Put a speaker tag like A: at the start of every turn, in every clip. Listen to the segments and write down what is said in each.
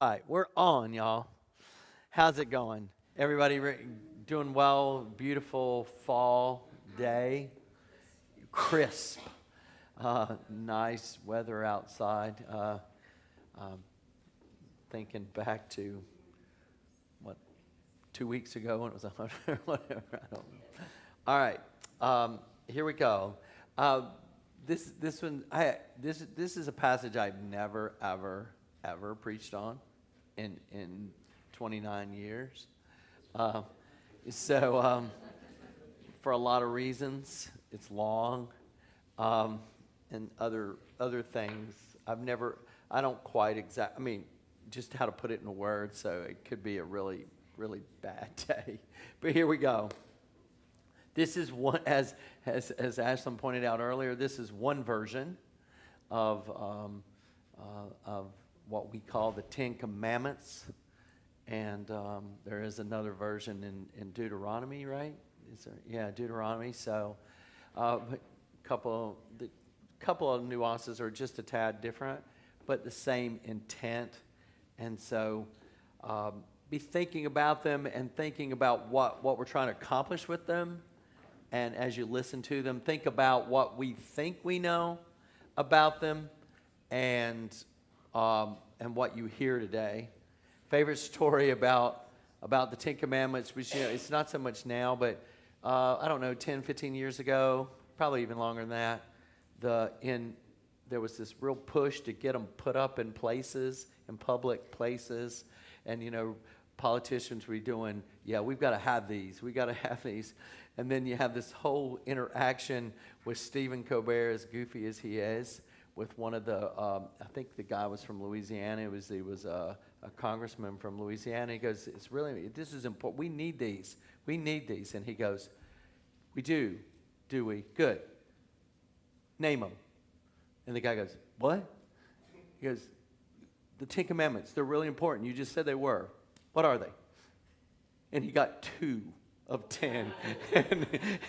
A: All right, we're on, y'all. How's it going? Everybody doing well? Beautiful fall day, crisp, nice weather outside. Um, Thinking back to what 2 weeks ago when it was 100 or whatever. I don't know. All right, here we go. Uh, this one, this is a passage I've never ever preached on in 29 years. Uh, so for a lot of reasons, it's long, and other things. I don't quite exact. I mean, just how to put it in a word. So it could be a really bad day. But here we go. This is one, as Ashlyn pointed out earlier. This is one version of what we call the Ten Commandments, and there is another version in Deuteronomy, right? Is there? Yeah, Deuteronomy. So, but the couple of nuances are just a tad different, but the same intent, and so be thinking about them and thinking about what we're trying to accomplish with them. And as you listen to them, think about what we think we know about them, and what you hear today. Favorite story about the Ten Commandments, which it's not so much now, but I don't know, 10, 15 years ago, probably even longer than that. There was this real push to get them put up in places, in public places, and politicians were doing, yeah, we've got to have these, and then you have this whole interaction with Stephen Colbert, as goofy as he is, with one of the, I think the guy was from Louisiana. He was a congressman from Louisiana. He goes, this is important. We need these. And he goes, we do we? Good. Name them. And the guy goes, what? He goes, the Ten Commandments, they're really important. You just said they were. What are they? And he got 2 of 10.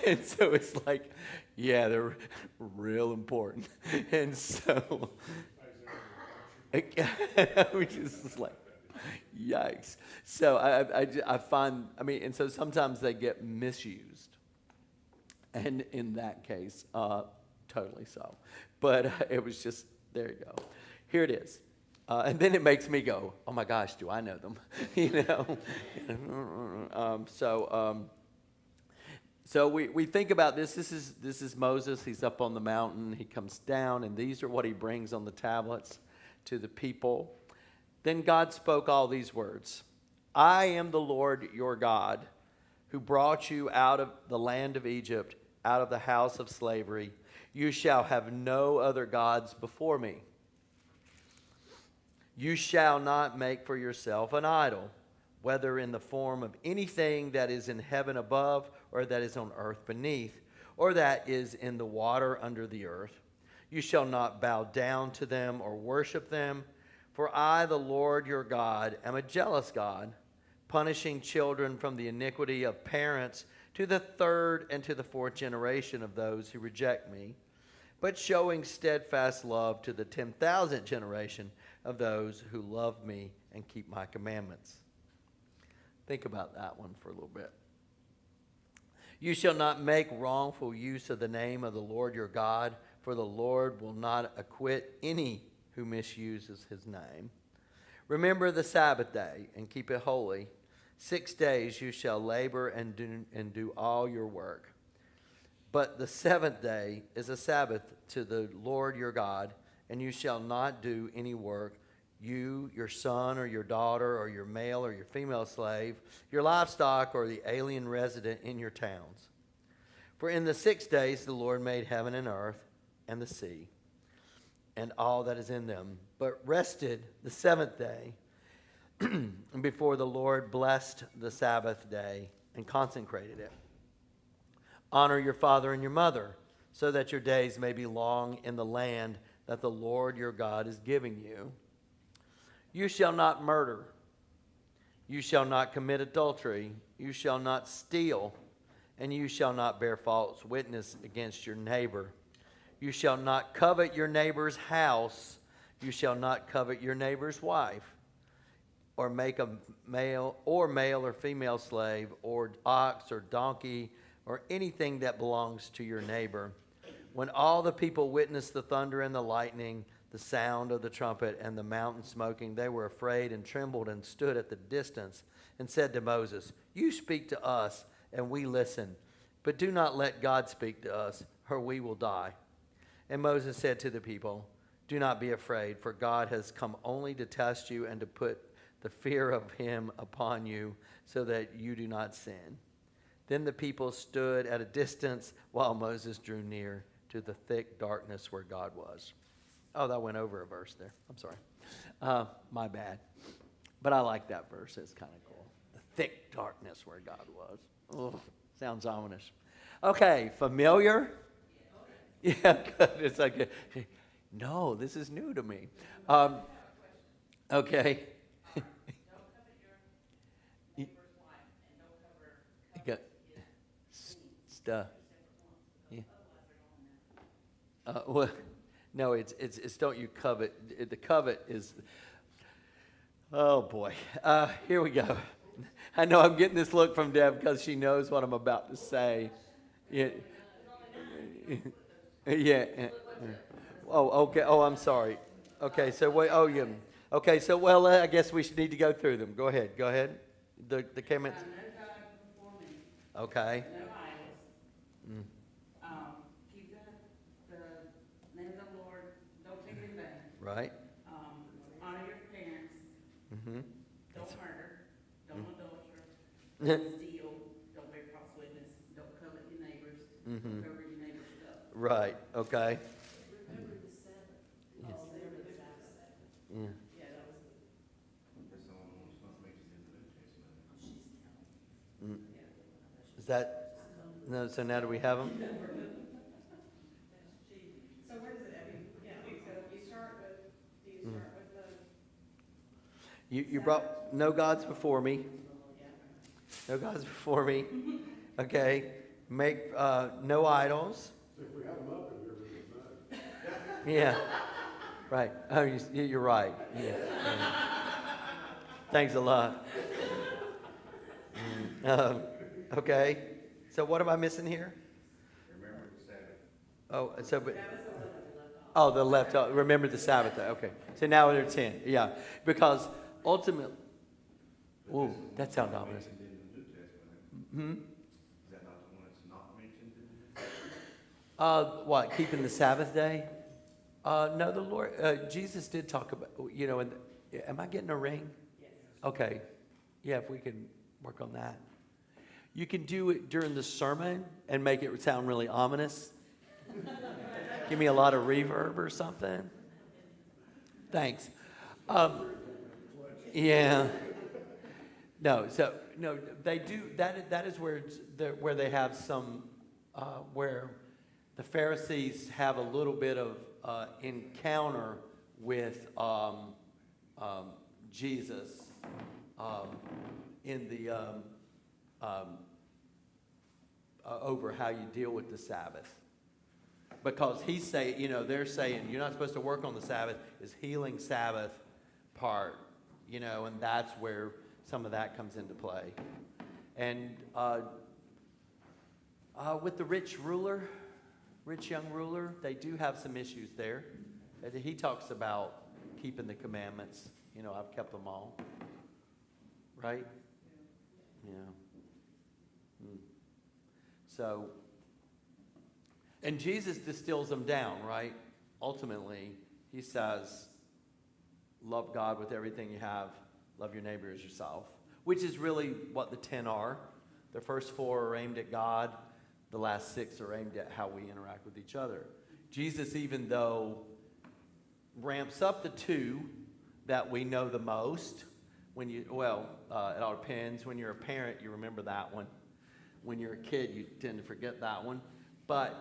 A: and so it's like, yeah, they're real important. And so which is like, yikes. So I find, and so sometimes they get misused. And in that case, totally so. But it was just, there you go. Here it is. And then it makes me go, oh my gosh, do I know them? So we think about this. This is Moses. He's up on the mountain. He comes down, and these are what he brings on the tablets to the people. Then God spoke all these words. I am the Lord your God, who brought you out of the land of Egypt, out of the house of slavery. You shall have no other gods before me. You shall not make for yourself an idol, whether in the form of anything that is in heaven above, or that is on earth beneath, or that is in the water under the earth. You shall not bow down to them or worship them, for I, the Lord your God, am a jealous God, punishing children from the iniquity of parents to the 3rd and to the 4th generation of those who reject me, but showing steadfast love to the 10,000th generation of those who love me and keep my commandments. Think about that one for a little bit. You shall not make wrongful use of the name of the Lord your God, for the Lord will not acquit any who misuses his name. Remember the Sabbath day and keep it holy. 6 days you shall labor and do all your work. But the 7th day is a Sabbath to the Lord your God, and you shall not do any work, you, your son or your daughter, or your male or your female slave, your livestock, or the alien resident in your towns. For in the 6 days the Lord made heaven and earth and the sea, and all that is in them, but rested the 7th day. And before the Lord blessed the Sabbath day and consecrated it. Honor your father and your mother, so that your days may be long in the land that the Lord your God is giving you. You shall not murder. You shall not commit adultery. You shall not steal. And you shall not bear false witness against your neighbor. You shall not covet your neighbor's house. You shall not covet your neighbor's wife. or make a male or female slave, or ox or donkey, or anything that belongs to your neighbor. When all the people witnessed the thunder and the lightning, the sound of the trumpet, and the mountain smoking, they were afraid and trembled and stood at the distance and said to Moses, "You speak to us, and we listen. But do not let God speak to us, or we will die." And Moses said to the people, "Do not be afraid, for God has come only to test you and to put the fear of him upon you, so that you do not sin." Then the people stood at a distance while Moses drew near to the thick darkness where God was. Oh, that went over a verse there. I'm sorry. My bad. But I like that verse. It's kind of cool. The thick darkness where God was. Oh, sounds ominous. Okay, familiar? Yeah, good. It's like, no, this is new to me. Okay. Stuff. Yeah. Well, no, it's don't you covet. The covet is. Oh boy. Here we go. I know I'm getting this look from Deb because she knows what I'm about to say. Yeah. Yeah. Oh, okay. Oh, I'm sorry. Okay, so wait. Oh, yeah. Okay, so well, I guess we should need to go through them. Go ahead. Go ahead. The comments. Okay.
B: No idols.
A: Mm.
B: Keep the name of the Lord. Don't take it in vain.
A: Right.
B: Honor your parents.
A: Mm-hmm.
B: Don't murder. Don't adultery. Don't steal. Don't bear false witness. Don't covet your neighbors.
A: Mm-hmm.
B: Don't cover your neighbor's stuff.
A: Right. Okay.
B: Remember the Sabbath.
A: Yes.
B: Remember the Sabbath.
A: Yeah.
B: Yeah, that was the.
C: That's the only one that's not mentioned in the New Testament.
A: Mm. Is that no? So now do we have them?
B: So where does it, I mean, yeah, so if you start with, do you start with the?
A: You brought no gods before me. No gods before me. Okay. Make no idols.
D: If we have them up in here, we can say.
A: Yeah. Right. Oh, you're right. Yeah. Thanks a lot. Okay. So what am I missing here?
C: Remember the Sabbath.
A: Oh, so but. Oh, the left. Oh, remember the Sabbath day. Okay. So now they're 10. Yeah. Because ultimately. Ooh, that sounds ominous.
C: Mentioned in the New Testament.
A: Hmm.
C: Is that not the one that's not mentioned in the New Testament?
A: What? Keeping the Sabbath day? No, the Lord, Jesus did talk about, am I getting a ring?
B: Yes.
A: Okay. Yeah, if we can work on that. You can do it during the sermon and make it sound really ominous. Give me a lot of reverb or something. Thanks. Yeah. No, they do, that is where they have some, where the Pharisees have a little bit of encounter with Jesus in the over how you deal with the Sabbath, because they're saying you're not supposed to work on the Sabbath. Is healing Sabbath part, and that's where some of that comes into play, and with the rich young ruler, they do have some issues there. He talks about keeping the commandments. I've kept them all. Right? Yeah. So, and Jesus distills them down, right? Ultimately, he says, love God with everything you have. Love your neighbor as yourself. Which is really what the 10 are. The first 4 are aimed at God. The last 6 are aimed at how we interact with each other. Jesus, even though ramps up the 2 that we know the most, it all depends. When you're a parent, you remember that one. When you're a kid, you tend to forget that one. But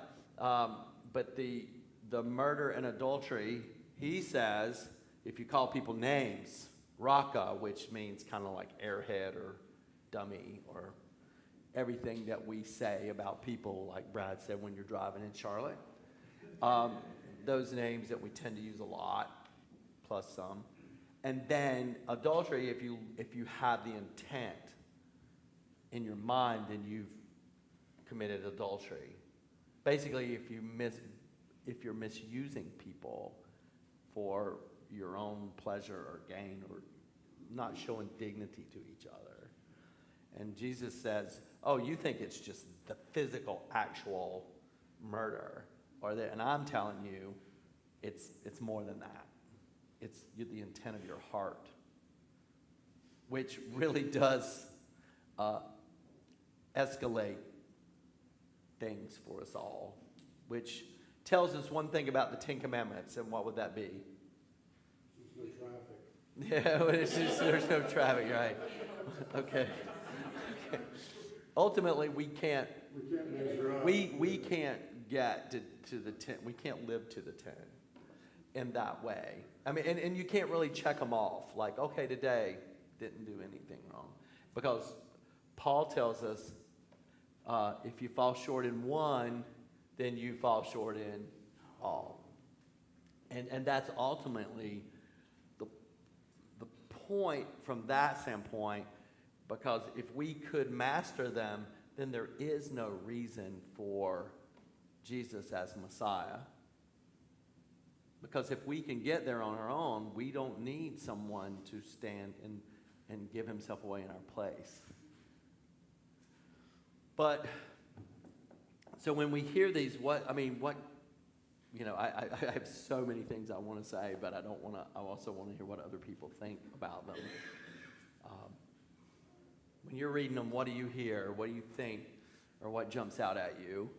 A: the murder and adultery, he says, if you call people names, raka, which means kind of like airhead or dummy or everything that we say about people, like Brad said when you're driving in Charlotte. Those names that we tend to use a lot, plus some. And then adultery, if you have the intent in your mind, then you've committed adultery. Basically, if you're misusing people for your own pleasure or gain, or not showing dignity to each other. And Jesus says, oh, you think it's just the physical, actual murder, and I'm telling you, it's more than that. It's the intent of your heart, which really does escalate things for us all, which tells us one thing about the Ten Commandments, and what would that be?
D: There's no traffic.
A: Yeah, well, it's just, there's no traffic, right? Okay. Ultimately, we can't
D: measure up.
A: we can't get to the 10. We can't live to the 10 in that way. I mean, and you can't really check them off. Like, okay, today didn't do anything wrong, because Paul tells us if you fall short in one, then you fall short in all. And that's ultimately the point from that standpoint, because if we could master them, then there is no reason for Jesus as Messiah. Because if we can get there on our own, we don't need someone to stand and give himself away in our place. But, so when we hear these, I have so many things I want to say, but I also want to hear what other people think about them. When you're reading them, what do you hear? What do you think? Or what jumps out at you?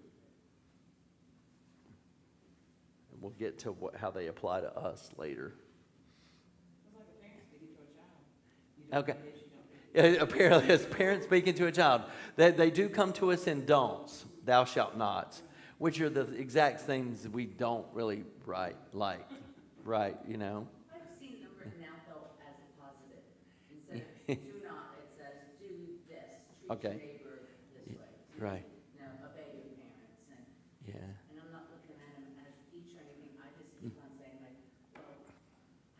A: And we'll get to how they apply to us later.
B: It's like a parent speaking to a child. You don't
A: Okay.
B: do this, you don't do
A: Yeah, apparently, as parents speaking to a child, they do come to us in don'ts, thou shalt not, which are the exact things we don't really like, right, you know?
E: I've seen them written out though as a positive. Instead of do not, it says do this, treat
A: Okay.
E: your neighbor this way.
A: Right.
E: You know, obey your parents.
A: Yeah.
E: And I'm not looking at them as each or anything. I just keep on saying like, well,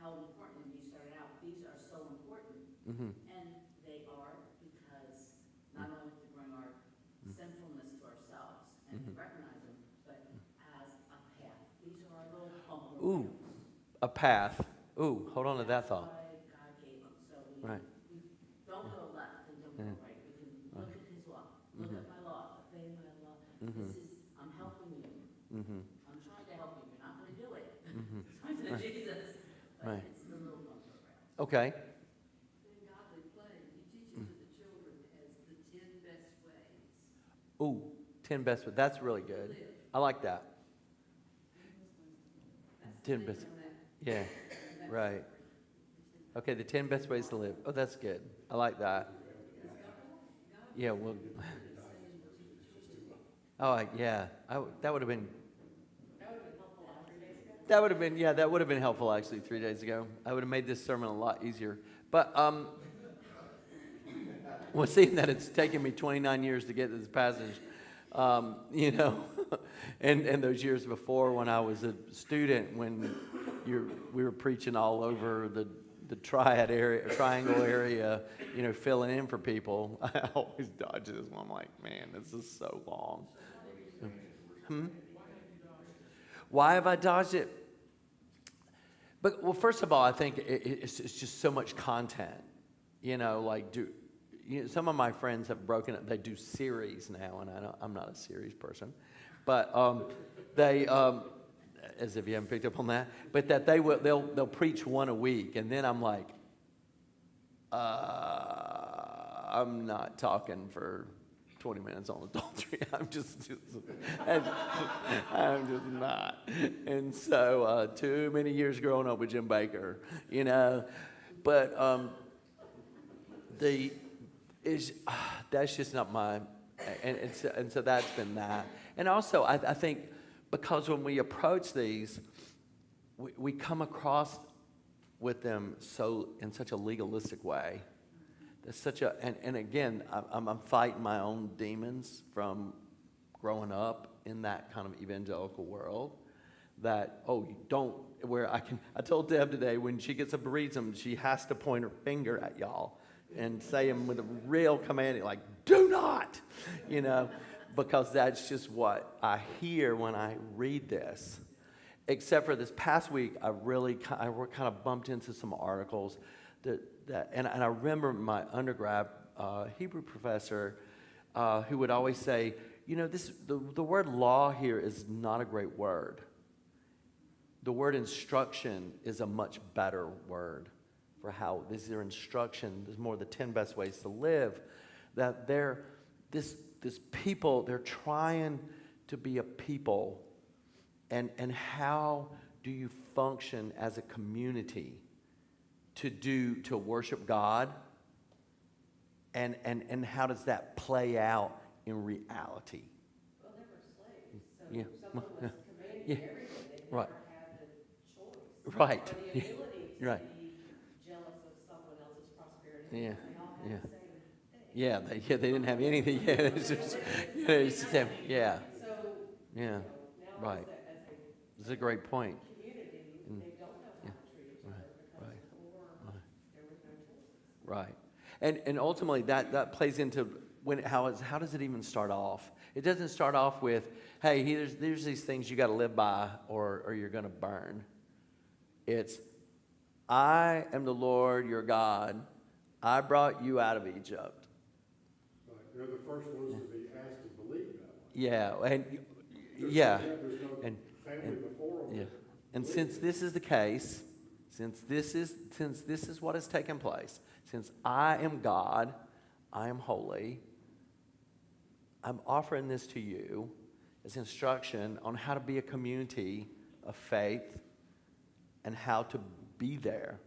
E: how important, you started out, these are so important.
A: Mm-hmm.
E: And they are, because not only to bring our sinfulness to ourselves and to recognize them, but as a path. These are our little bumper
A: Ooh,
E: wheels.
A: a path. Ooh, hold on to that thought.
E: That's why God gave them, so
A: Right.
E: we don't go left and don't go right. We can look at His law, look at my law, obey my law. This is, I'm helping you.
A: Mm-hmm.
E: I'm trying to help you. You're not gonna do it.
A: Mm-hmm.
E: It's to Jesus, but
A: Right.
E: it's the little bumper route.
A: Okay.
F: In Godly Play, he teaches the children as the 10 best ways
A: Ooh, 10 best. That's really
F: to
A: good.
F: live.
A: I like that.
F: That's
A: 10
F: the
A: best.
F: thing on that.
A: Yeah.
F: That's
A: Right. Okay, the 10 best ways to live. Oh, that's good. I like that. Yeah, well. Oh, yeah. That would have been. That would have been, yeah, that would have been helpful actually 3 days ago. I would have made this sermon a lot easier. But, well, seeing that it's taken me 29 years to get to this passage, you know, and those years before when I was a student, when we were preaching all over the triangle area, you know, filling in for people, I always dodge this one. I'm like, man, this is so long. Why have I dodged it? But, well, first of all, I think it's just so much content. You know, like, some of my friends have broken it. They do series now, and I'm not a series person. But they, as if you haven't picked up on that, but that they'll preach one a week, and then I'm like, I'm not talking for 20 minutes on adultery. I'm just not. And so, too many years growing up with Jim Baker, you know. But that's just not my, and so that's been that. And also, I think because when we approach these, we come across with them in such a legalistic way. There's such a, and again, I'm fighting my own demons from growing up in that kind of evangelical world, that, oh, you don't, where I told Deb today, when she gets up to read them, she has to point her finger at y'all and say them with a real commanding, like, do not, because that's just what I hear when I read this. Except for this past week, I kind of bumped into some articles and I remember my undergrad Hebrew professor who would always say, the word law here is not a great word. The word instruction is a much better word for how this is their instruction. There's more the 10 best ways to live. That this people, they're trying to be a people. And how do you function as a community to worship God? And how does that play out in reality?
F: Well, they were slaves, so
A: Yeah.
F: someone was commanding
A: Yeah.
F: everything, they
A: Right.
F: never had the choice.
A: Right.
F: Or the
A: Yeah.
F: ability to
A: Right.
F: be jealous of someone else's prosperity.
A: Yeah.
F: They all had
A: Yeah.
F: the same thing.
A: Yeah, they didn't have anything. Yeah, it's just, yeah,
F: So,
A: yeah,
F: now
A: right.
F: as
A: It's a great point.
F: a community, they don't know how to treat each other because
A: right,
F: before,
A: right.
F: there was no choices.
A: Right. And ultimately that plays into how does it even start off? It doesn't start off with, hey, there's these things you got to live by or you're going to burn. It's, I am the Lord your God. I brought you out of Egypt.
D: Right, they're the first ones to be asked to believe that way.
A: Yeah, and
D: There's
A: yeah,
D: no
A: and
D: family before them.
A: yeah. And since this is the case, since this is what has taken place, since I am God, I am holy, I'm offering this to you as instruction on how to be a community of faith and how to be there.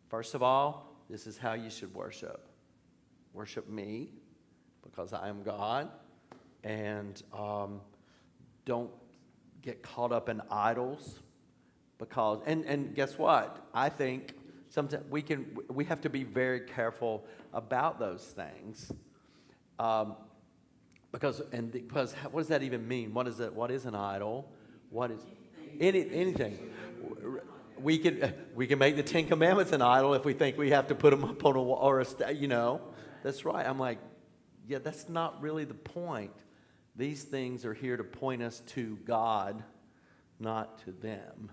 A: First of all, this is how you should worship. Worship me because I am God, and don't get caught up in idols because and guess what? I think sometimes we have to be very careful about those things. Because what does that even mean? What is it? What is an idol? What is anything? We can make the 10 Commandments an idol if we think we have to put them up on a wall or That's right. I'm like, yeah, that's not really the point. These things are here to point us to God, not to them.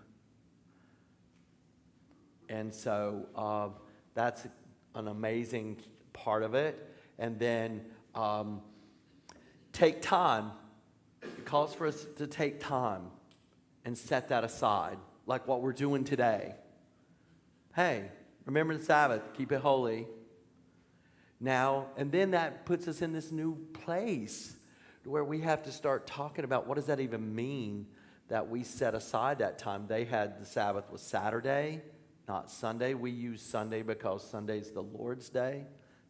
A: And so that's an amazing part of it. And then take time. It calls for us to take time and set that aside, like what we're doing today. Hey, remember the Sabbath, keep it holy. Now, and then that puts us in this new place where we have to start talking about what does that even mean that we set aside that time. They had the Sabbath was Saturday, not Sunday. We use Sunday because Sunday's the Lord's day.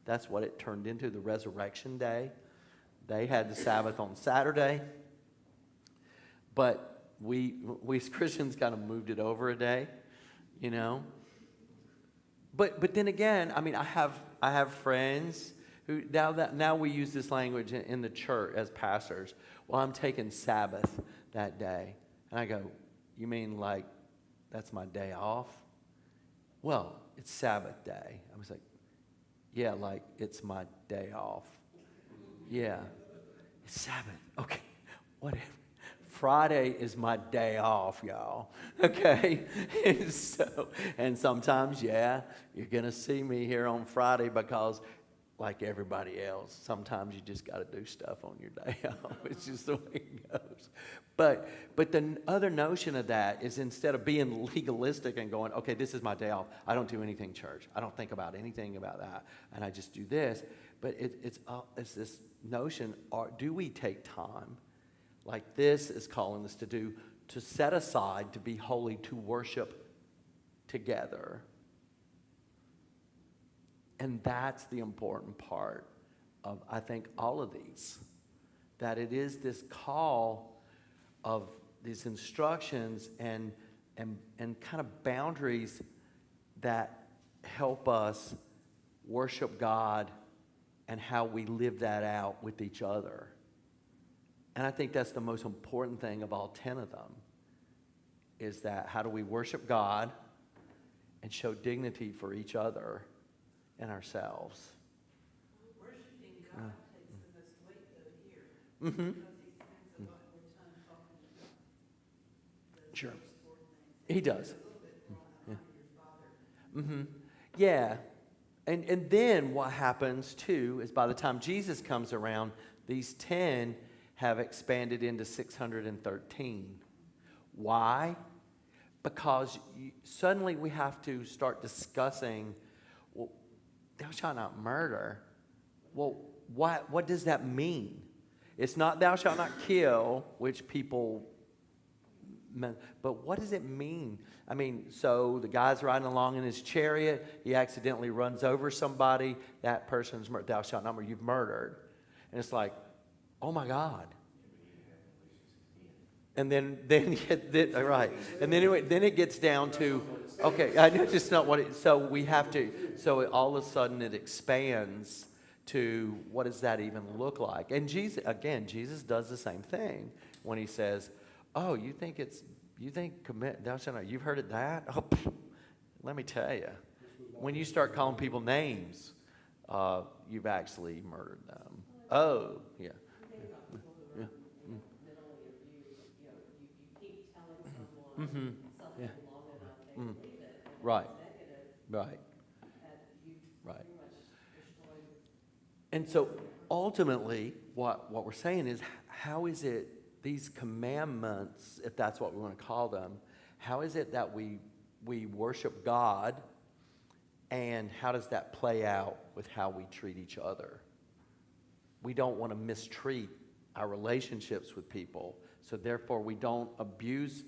A: That's what it turned into, the resurrection day. They had the Sabbath on Saturday. But we as Christians kind of moved it over a day, But then again, I mean, I have friends who now we use this language in the church as pastors. Well, I'm taking Sabbath that day. And I go, you mean like that's my day off? Well, it's Sabbath day. I was like, yeah, like it's my day off. Yeah, it's Sabbath. Okay, whatever. Friday is my day off, y'all. Okay? And sometimes, yeah, you're going to see me here on Friday because, like everybody else, sometimes you just got to do stuff on your day off. It's just the way it goes. But the other notion of that is instead of being legalistic and going, okay, this is my day off. I don't do anything church. I don't think about anything about that. And I just do this. But it's this notion, do we take time? Like this is calling us to do, to set aside, to be holy, to worship together. And that's the important part of, I think, all of these. That it is this call of these instructions and kind of boundaries that help us worship God and how we live that out with each other. And I think that's the most important thing of all 10 of them, is that how do we worship God and show dignity for each other and ourselves?
B: Worshiping God takes the most weight though here,
A: Mm-hmm.
B: because he spends a lot more time talking about the
A: Sure.
B: first four things.
A: He does.
B: A little bit more
A: Yeah.
B: honor your father.
A: Mm-hmm. Yeah. And then what happens too is by the time Jesus comes around, these 10 have expanded into 613. Why? Because suddenly we have to start discussing, well, thou shalt not murder. Well, what does that mean? It's not thou shalt not kill, which people, but what does it mean? I mean, so the guy's riding along in his chariot, he accidentally runs over somebody, that person's thou shalt not murder, you've murdered. And it's like, oh my God. And then right. And then it gets down to, okay, I know just not what it, so we have to, so all of a sudden it expands to what does that even look like? And Jesus does the same thing when he says, oh, you think commit, thou shalt not, you've heard of that? Oh, let me tell you, when you start calling people names, you've actually murdered them. Oh, yeah. Yeah.
E: mentally abused, you keep telling someone
A: Mm-hmm.
E: something
A: Yeah.
E: long enough, they believe it. And if
A: Right.
E: it's negative,
A: Right.
E: you've
A: Right.
E: pretty much destroyed.
A: And so ultimately, what we're saying is, how is it these commandments, if that's what we want to call them, how is it that we worship God, and how does that play out with how we treat each other? We don't want to mistreat our relationships with people, so therefore we don't abuse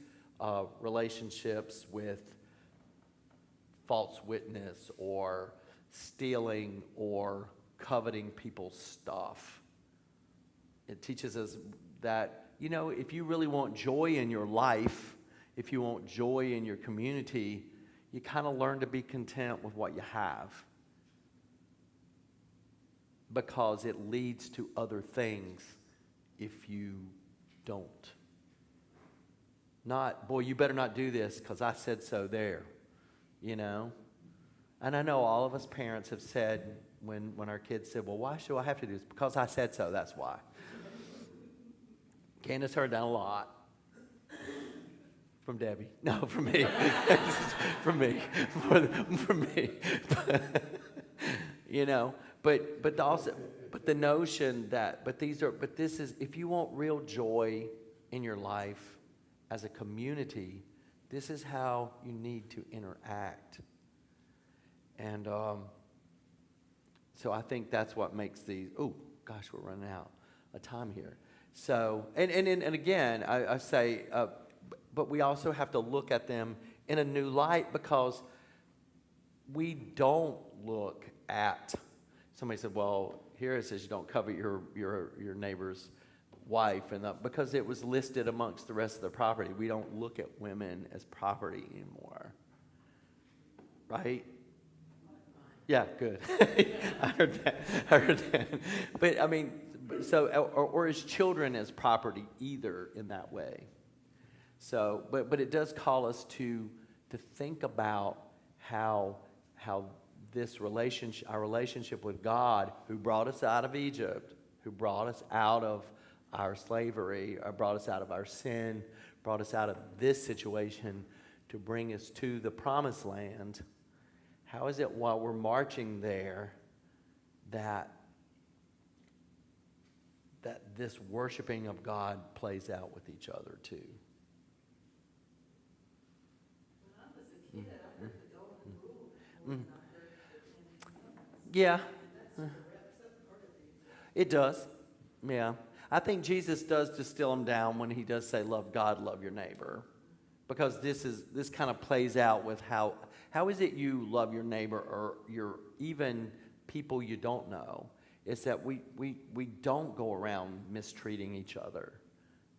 A: relationships with false witness or stealing or coveting people's stuff. It teaches us that, if you really want joy in your life, if you want joy in your community, you kind of learn to be content with what you have, because it leads to other things if you don't. Not, boy, you better not do this because I said so there, And I know all of us parents have said, when our kids said, well, why should I have to do this? Because I said so, that's why. Candace heard that a lot. From Debbie. No, from me. From me. From me. But the notion that, this is, if you want real joy in your life as a community, this is how you need to interact. And so I think that's what makes these, oh gosh, we're running out of time here. So, and again, I say, but we also have to look at them in a new light, because we don't look at, somebody said, well, here it says you don't covet your neighbor's wife, and because it was listed amongst the rest of the property. We don't look at women as property anymore, right? Yeah, good. I heard that. But I mean, so or as children as property either in that way. So, but it does call us to think about how this relationship, our relationship with God, who brought us out of Egypt, who brought us out of our slavery, or brought us out of our sin, brought us out of this situation to bring us to the promised land. How is it while we're marching there that this worshiping of God plays out with each other too?
B: When I was a kid, I heard the golden rule more than I heard the 10 Commandments.
A: Yeah,
B: And that's wraps up part of these.
A: it does. Yeah. I think Jesus does distill them down when he does say, love God, love your neighbor. Because this kind of plays out with how is it you love your neighbor, or your even people you don't know? It's that we don't go around mistreating each other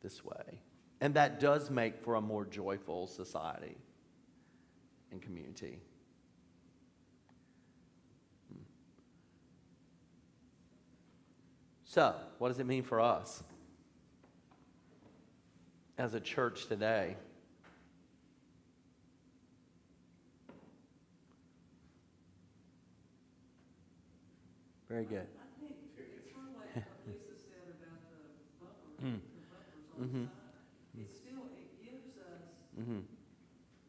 A: this way. And that does make for a more joyful society and community. So, what does it mean for us as a church today? Very good.
F: I think it's sort of like what Lisa said about the bumpers,
A: Mm.
F: the bumpers on the
A: Mhm.
F: side. It still, it gives us
A: Mm-hmm.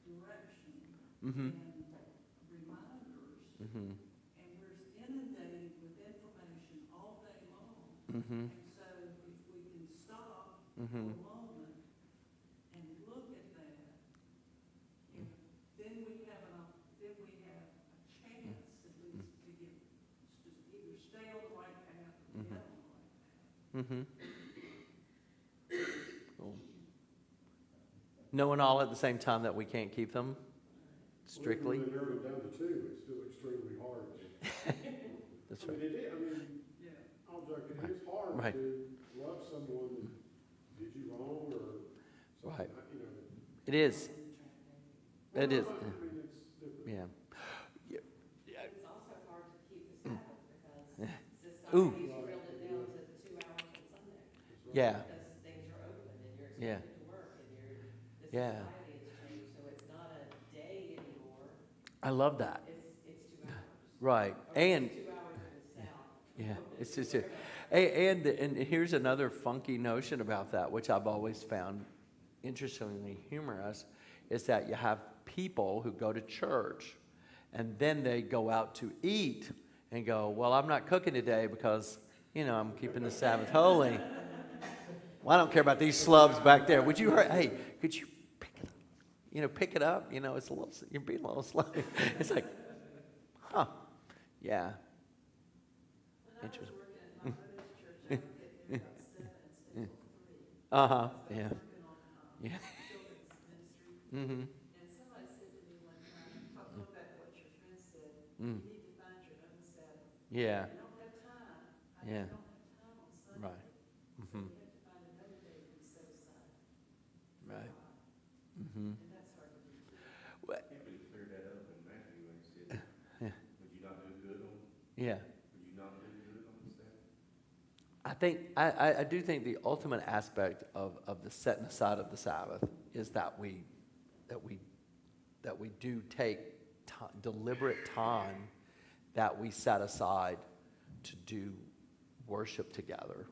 F: direction
A: Mm-hmm.
F: and reminders,
A: Mm-hmm.
F: and we're inundated with information all day long.
A: Mm-hmm.
F: And so if we can stop for
A: Mm-hmm.
F: a moment and look at that, you know, then we have then we have a chance at least to get, to either stay on the right path or get on the right path.
A: Mm-hmm. Cool. Knowing all at the same time that we can't keep them strictly.
D: When they narrowed it down to two, it's still extremely hard.
A: That's
D: I mean,
A: right.
D: it is, I mean,
F: Yeah.
D: I'll joke, it is hard
A: Right.
D: to love someone that did you wrong or something,
A: Right.
D: you know.
A: It is.
D: Well,
A: It
D: no,
A: is.
D: I mean, it's different.
A: Yeah.
E: It's also hard to keep the Sabbath because
A: Ooh.
E: society's drilled it down to 2 hours on Sunday.
D: That's right.
A: Yeah.
E: Because things are open and you're
A: Yeah.
E: expected to work and the
A: Yeah.
E: society has changed, so it's not a day anymore,
A: I love that.
E: it's 2 hours.
A: Right.
E: Or
A: And
E: 2 hours in the south.
A: yeah, it's just and here's another funky notion about that, which I've always found interestingly humorous, is that you have people who go to church and then they go out to eat and go, well, I'm not cooking today because, I'm keeping the Sabbath holy. Well, I don't care about these slubs back there. Would you hurry? Hey, could you pick it up? Pick it up. It's a little, you're being a little slow. It's like, huh, yeah.
F: When I was
A: Interesting.
F: working at my mother's church, I would get there about 7 and stay till 3.
A: Uh-huh,
F: I was
A: yeah.
F: working on,
A: Yeah.
F: children's ministry.
A: Mm-hmm.
F: And somebody said to me one time, talking about what your friend said,
A: Mm.
F: you need to find your own Sabbath.
A: Yeah.
F: I don't have time.
A: Yeah.
F: don't have time on Sunday.
A: Right.
F: So
A: Mm-hmm.
F: you have to find another day to be set aside. for
A: Right.
F: God.
A: Mm-hmm.
F: And that's hard to do.
C: I think we cleared that up in Matthew when he said,
A: Yeah.
C: would you not do good on,
A: Yeah.
C: would you not do good on the Sabbath?
A: I do think the ultimate aspect of the setting aside of the Sabbath is that we do take deliberate time that we set aside to do worship together.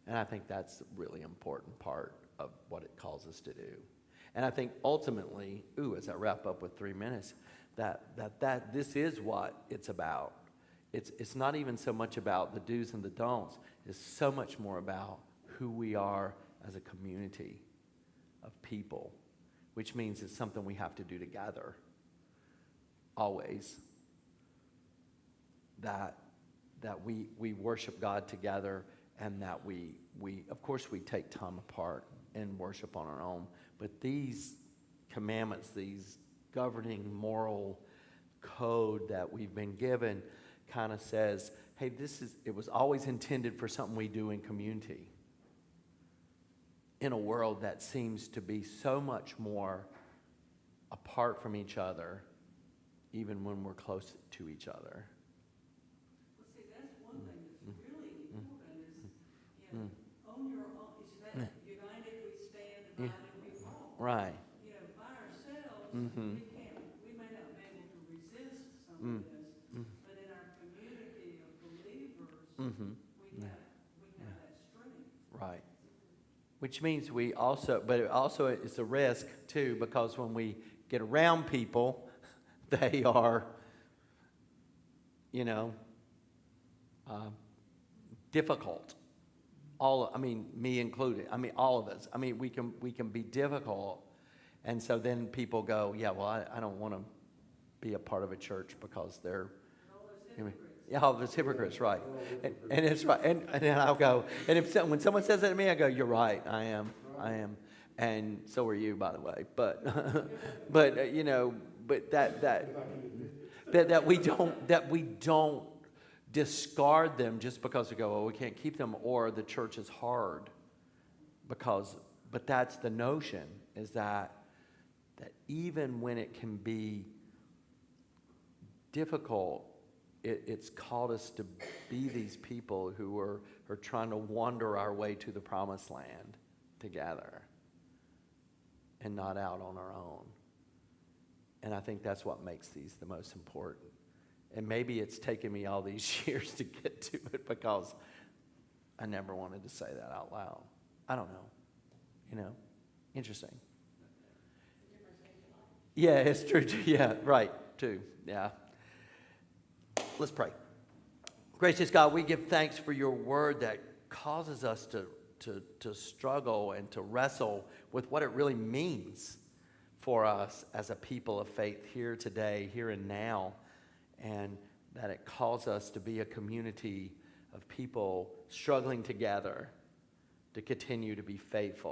A: And I think that's a really important part of what it calls us to do. And I think ultimately, as I wrap up with 3 minutes, that this is what it's about. It's not even so much about the do's and the don'ts. It's so much more about who we are as a community of people, which means it's something we have to do together, always. That we worship God together, and that we of course we take time apart and worship on our own. But these commandments, these governing moral code that we've been given, kind of says, hey, it was always intended for something we do in community. In a world that seems to be so much more apart from each other, even when we're close to each other.
F: Well, see, that's one thing that's really important is, on your own, is that united we stand, divided we fall.
A: Right.
F: By ourselves,
A: Mhm.
F: we may not be able to resist some of this, but in our community of believers,
A: Mm-hmm.
F: we have that strength.
A: Right. Which means it's a risk too, because when we get around people, they are, difficult. Me included. All of us. We can be difficult, and so then people go, yeah, well, I don't want to be a part of a church because they're. Yeah, all those hypocrites, right? And it's right, and then I'll go, and when someone says that to me, I go, "You're right, I am," and so are you, by the way. But that we don't discard them just because we go, "Well, we can't keep them," or the church is hard, but that's the notion, is that even when it can be difficult, it's called us to be these people who are trying to wander our way to the promised land together and not out on our own. And I think that's what makes these the most important. And maybe it's taken me all these years to get to it because I never wanted to say that out loud. I don't know. You know, interesting. Yeah, it's true too. Yeah, right, too. Yeah. Let's pray. Gracious God, we give thanks for your word that causes us to struggle and to wrestle with what it really means for us as a people of faith here today, here and now, and that it calls us to be a community of people struggling together to continue to be faithful